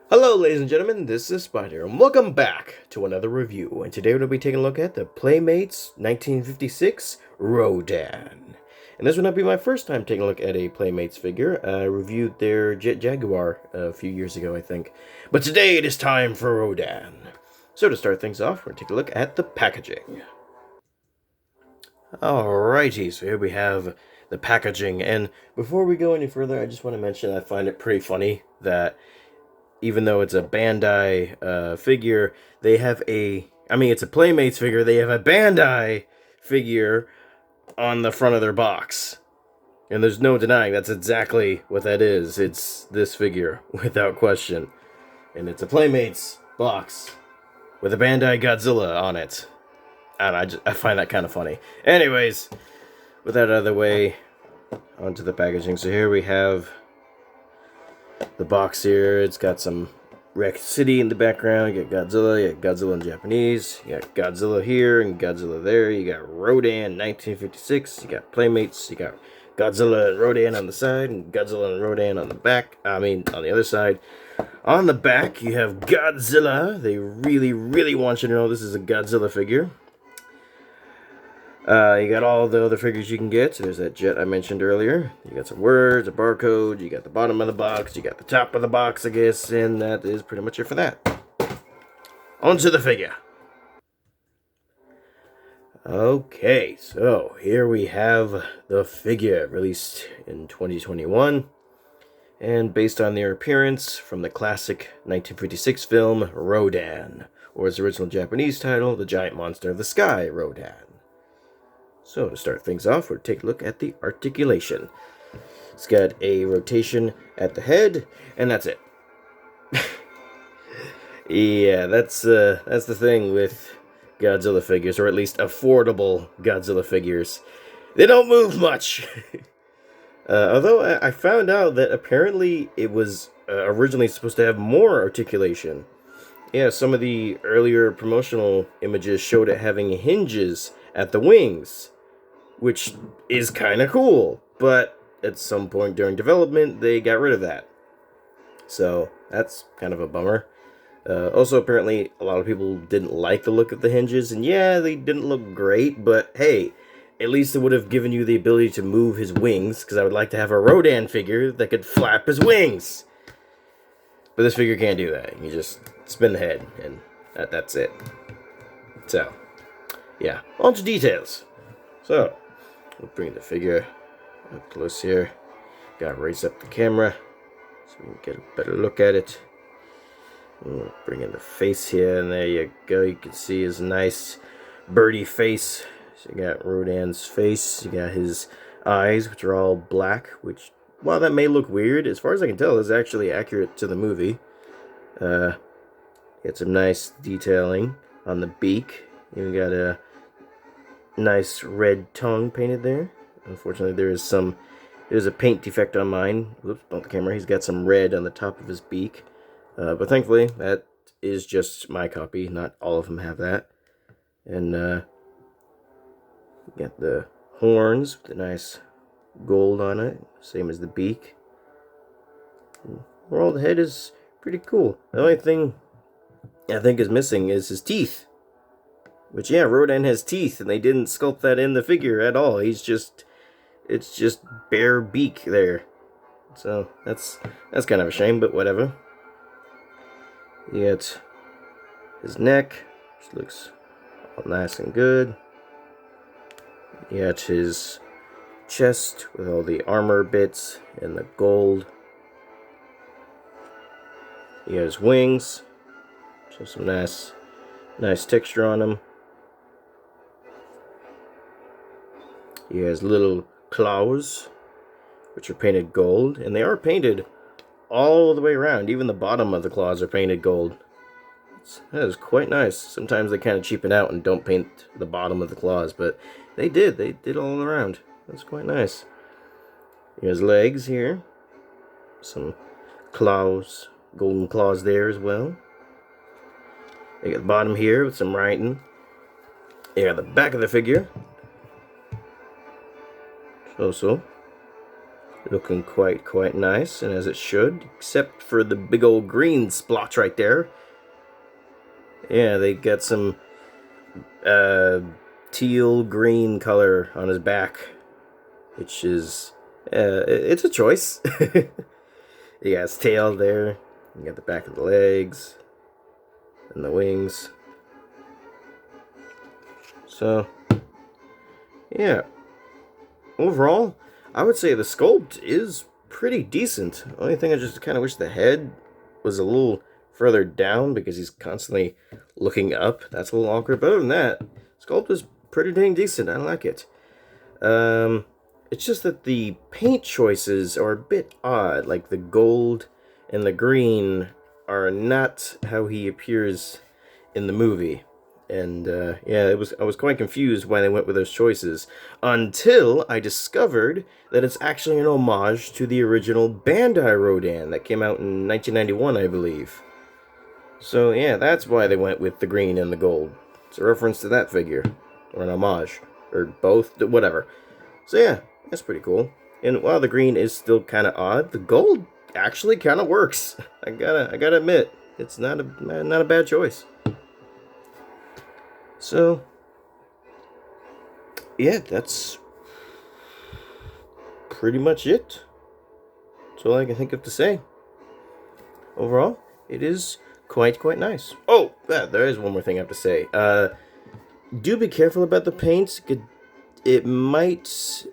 Hello ladies and gentlemen, this is Spider, and welcome back to another review. And today we'll be taking a look at the Playmates 1956 Rodan. And this will not be my first time taking a look at a Playmates figure. I reviewed their Jet Jaguar a few years ago, I think. But today it is time for Rodan. So to start things off, we're going to take a look at the packaging. Alrighty, so here we have the packaging. And before we go any further, I just want to mention I find it pretty funny that even though it's a Bandai figure, they have it's a Playmates figure, they have a Bandai figure on the front of their box. And there's no denying that's exactly what that is. It's this figure, without question. And it's a Playmates box with a Bandai Godzilla on it. And I find that kind of funny. Anyways, with that out of the way, onto the packaging. So here we have the box here. It's got some Wreck City in the background. You got Godzilla in Japanese. You got Godzilla here and Godzilla there. You got Rodan 1956. You got Playmates. You got Godzilla and Rodan on the side and Godzilla and Rodan on the back. On the other side. On the back, you have Godzilla. They really want you to know this is a Godzilla figure. You got all the other figures you can get. There's that jet I mentioned earlier. You got some words, a barcode, you got the bottom of the box, you got the top of the box, I guess, and that is pretty much it for that. Onto the figure. Okay, so here we have the figure released in 2021 and based on their appearance from the classic 1956 film Rodan, or its original Japanese title, The Giant Monster of the Sky, Rodan. So to start things off, we'll take a look at the articulation. It's got a rotation at the head, and that's it. Yeah, that's the thing with Godzilla figures, or at least affordable Godzilla figures. They don't move much. Although I found out that apparently it was originally supposed to have more articulation. Yeah, some of the earlier promotional images showed it having hinges at the wings, which is kind of cool, but at some point during development, they got rid of that. So, that's kind of a bummer. Also, apparently, a lot of people didn't like the look of the hinges, and yeah, they didn't look great, but hey, at least it would have given you the ability to move his wings, because I would like to have a Rodan figure that could flap his wings. But this figure can't do that. You just spin the head, and that's it. So, yeah, on to details. So, we'll bring the figure up close here. Gotta raise up the camera so we can get a better look at it. We'll bring in the face here, and there you go. You can see his nice birdie face. So you got Rodan's face. You got his eyes, which are all black, which, while that may look weird, as far as I can tell, is actually accurate to the movie. Got some nice detailing on the beak. You got a nice red tongue painted there. Unfortunately, there's a paint defect on mine. Whoops, bumped the camera. He's got some red on the top of his beak. But thankfully, that is just my copy. Not all of them have that. And got the horns with the nice gold on it, same as the beak. Overall, the head is pretty cool. The only thing I think is missing is his teeth. Which, yeah, Rodan has teeth, and they didn't sculpt that in the figure at all. It's just bare beak there. So, that's kind of a shame, but whatever. You got his neck, which looks all nice and good. You got his chest with all the armor bits and the gold. You got his wings, which have some nice texture on them. He has little claws, which are painted gold, and they are painted all the way around. Even the bottom of the claws are painted gold. That is quite nice. Sometimes they kind of cheapen out and don't paint the bottom of the claws, but they did all around. That's quite nice. He has legs here. Some claws, golden claws there as well. You got the bottom here with some writing. You got the back of the figure. So. Looking quite nice, and as it should, except for the big old green splotch right there. Yeah, they got some teal green color on his back, which is it's a choice. He got his tail there. You got the back of the legs and the wings. So yeah, overall, I would say the sculpt is pretty decent. Only thing I just kind of wish the head was a little further down because he's constantly looking up. That's a little awkward. But other than that, sculpt is pretty dang decent. I like it. It's just that the paint choices are a bit odd. Like the gold and the green are not how he appears in the movie. And yeah, I was quite confused why they went with those choices until I discovered that it's actually an homage to the original Bandai Rodan that came out in 1991, I believe. So yeah, that's why they went with the green and the gold. It's a reference to that figure, or an homage, or both, whatever. So yeah, that's pretty cool. And while the green is still kind of odd, the gold actually kind of works. I gotta admit, it's not a bad choice. So, yeah, that's pretty much it. That's all I can think of to say. Overall, it is quite nice. Oh, yeah, there is one more thing I have to say. Do be careful about the paint. It might...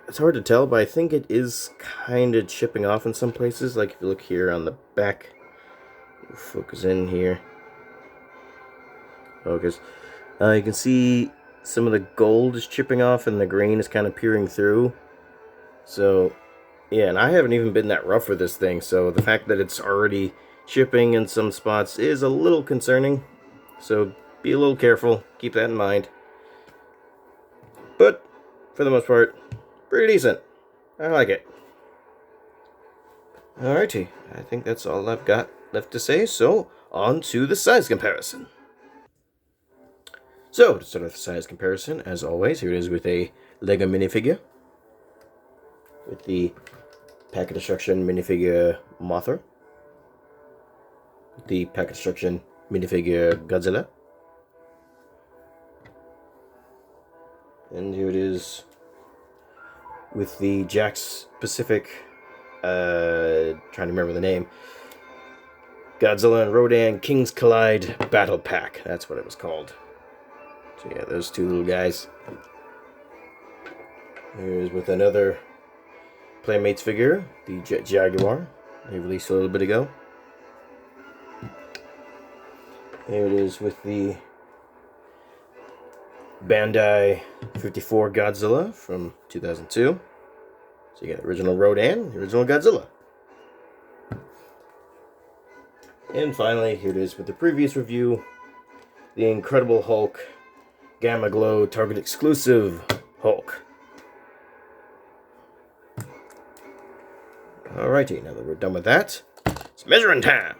It's hard to tell, but I think it is kind of chipping off in some places. Like if you look here on the back. Focus in here. Focus. You can see some of the gold is chipping off and the green is kind of peering through. So, yeah, and I haven't even been that rough with this thing, so the fact that it's already chipping in some spots is a little concerning. So, be a little careful. Keep that in mind. But, for the most part, pretty decent. I like it. Alrighty, I think that's all I've got left to say, so on to the size comparison. So, to start with the size comparison, as always, here it is with a LEGO minifigure. With the Packet Destruction minifigure Mothra. The Packet Destruction minifigure Godzilla. And here it is with the Jakks Pacific, trying to remember the name, Godzilla and Rodan Kings Collide Battle Pack. That's what it was called. So yeah, those two little guys. Here's with another Playmates figure, the Jet Jaguar. They released a little bit ago. Here it is with the Bandai 54 Godzilla from 2002. So you got the original Rodan, the original Godzilla. And finally, here it is with the previous review, the Incredible Hulk Gamma Glow Target exclusive Hulk. Alrighty, now that we're done with that, it's measuring time.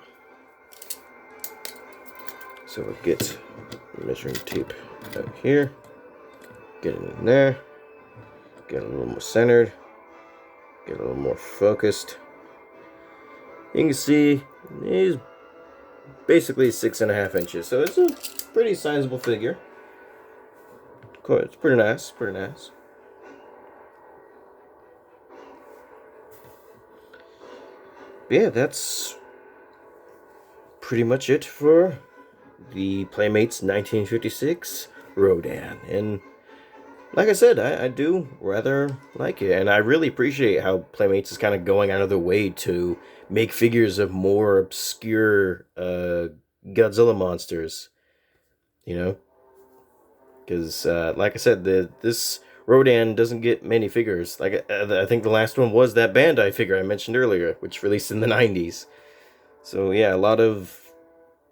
So we'll get measuring tape out here, get it in there, get it a little more centered, get it a little more focused. You can see he's basically 6.5 inches, so it's a pretty sizable figure. It's pretty nice, pretty nice. But yeah, that's pretty much it for the Playmates 1956 Rodan. And like I said, I do rather like it, and I really appreciate how Playmates is kind of going out of their way to make figures of more obscure Godzilla monsters, you know, because like I said, this Rodan doesn't get many figures. Like I think the last one was that Bandai figure I mentioned earlier, which released in the 90s. So yeah, a lot of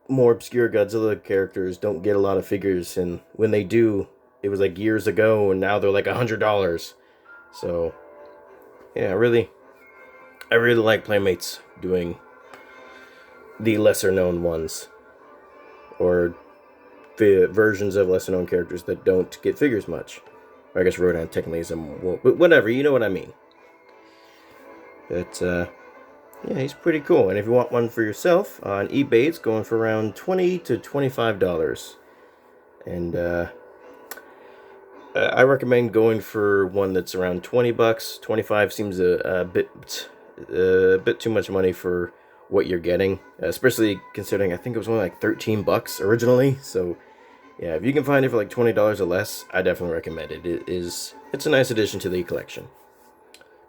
more obscure Godzilla characters don't get a lot of figures, and when they do, it was like years ago, and now they're like $100. So yeah, I really like Playmates doing the lesser known ones, or the versions of lesser known characters that don't get figures much. Or I guess Rodan technically is a more, but whatever, you know what I mean. But yeah, he's pretty cool. And if you want one for yourself, on eBay it's going for around $20 to $25. And I recommend going for one that's around $20. 25 seems a bit too much money for what you're getting, especially considering I think it was only like $13 originally. So yeah, if you can find it for like $20 or less, I definitely recommend it. It's a nice addition to the collection.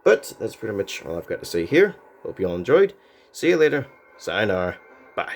But that's pretty much all I've got to say here. Hope you all enjoyed. See you later. Sayonara. Bye.